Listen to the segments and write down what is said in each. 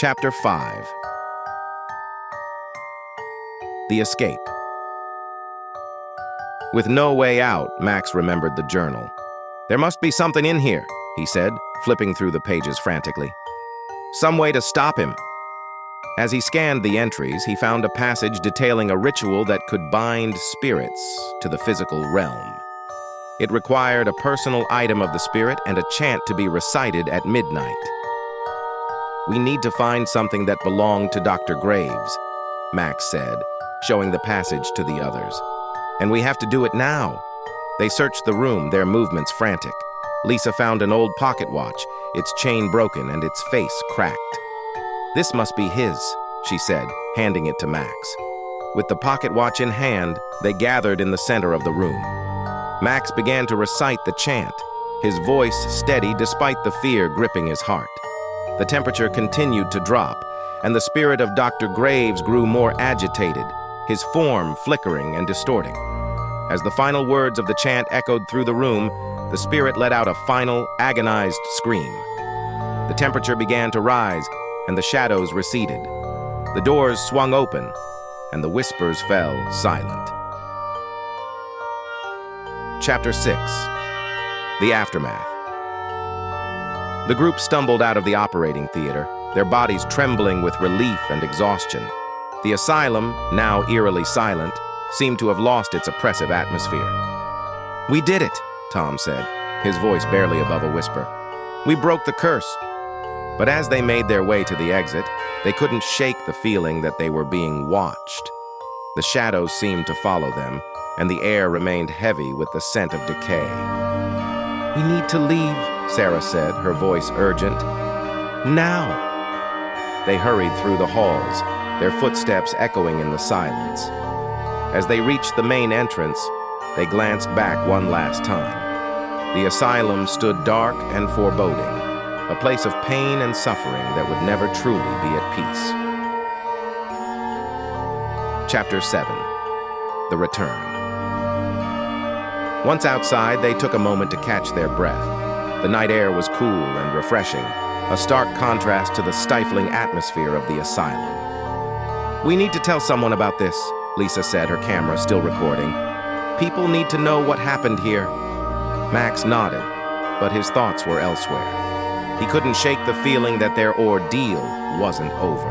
Chapter 5. The Escape. With no way out, Max remembered the journal. "There must be something in here," he said, flipping through the pages frantically. "Some way to stop him." As he scanned the entries, he found a passage detailing a ritual that could bind spirits to the physical realm. It required a personal item of the spirit and a chant to be recited at midnight. "We need to find something that belonged to Dr. Graves," Max said, showing the passage to the others. "And we have to do it now." They searched the room, their movements frantic. Lisa found an old pocket watch, its chain broken and its face cracked. "This must be his," she said, handing it to Max. With the pocket watch in hand, they gathered in the center of the room. Max began to recite the chant, his voice steady despite the fear gripping his heart. The temperature continued to drop, and the spirit of Dr. Graves grew more agitated, his form flickering and distorting. As the final words of the chant echoed through the room, the spirit let out a final, agonized scream. The temperature began to rise, and the shadows receded. The doors swung open, and the whispers fell silent. Chapter 6. The Aftermath. The group stumbled out of the operating theater, their bodies trembling with relief and exhaustion. The asylum, now eerily silent, seemed to have lost its oppressive atmosphere. "We did it," Tom said, his voice barely above a whisper. "We broke the curse." But as they made their way to the exit, they couldn't shake the feeling that they were being watched. The shadows seemed to follow them, and the air remained heavy with the scent of decay. "We need to leave," Sarah said, her voice urgent. "Now." They hurried through the halls, their footsteps echoing in the silence. As they reached the main entrance, they glanced back one last time. The asylum stood dark and foreboding, a place of pain and suffering that would never truly be at peace. Chapter 7. The Return. Once outside, they took a moment to catch their breath. The night air was cool and refreshing, a stark contrast to the stifling atmosphere of the asylum. "We need to tell someone about this," Lisa said, her camera still recording. "People need to know what happened here." Max nodded, but his thoughts were elsewhere. He couldn't shake the feeling that their ordeal wasn't over.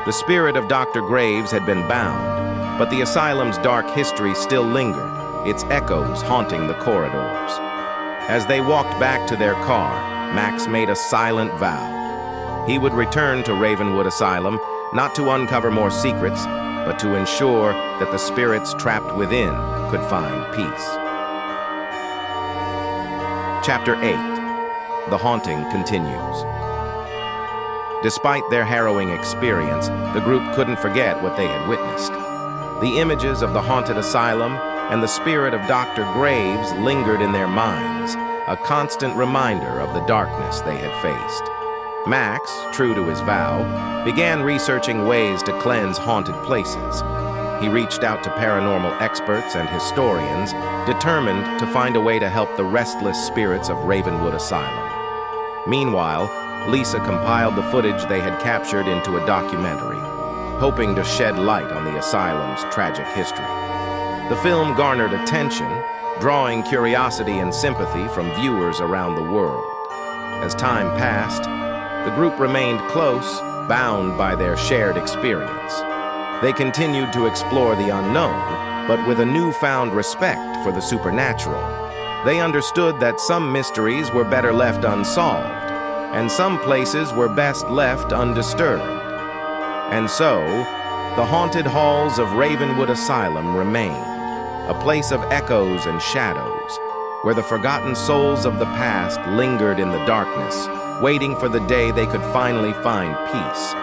The spirit of Dr. Graves had been bound, but the asylum's dark history still lingered, its echoes haunting the corridors. As they walked back to their car, Max made a silent vow. He would return to Ravenwood Asylum, not to uncover more secrets, but to ensure that the spirits trapped within could find peace. Chapter 8. The Haunting Continues. Despite their harrowing experience, the group couldn't forget what they had witnessed. The images of the Haunted Asylum and the spirit of Dr. Graves lingered in their minds, a constant reminder of the darkness they had faced. Max, true to his vow, began researching ways to cleanse haunted places. He reached out to paranormal experts and historians, determined to find a way to help the restless spirits of Ravenwood Asylum. Meanwhile, Lisa compiled the footage they had captured into a documentary, hoping to shed light on the asylum's tragic history. The film garnered attention, drawing curiosity and sympathy from viewers around the world. As time passed, the group remained close, bound by their shared experience. They continued to explore the unknown, but with a newfound respect for the supernatural. They understood that some mysteries were better left unsolved, and some places were best left undisturbed. And so, the haunted halls of Ravenwood Asylum remained, a place of echoes and shadows, where the forgotten souls of the past lingered in the darkness, waiting for the day they could finally find peace.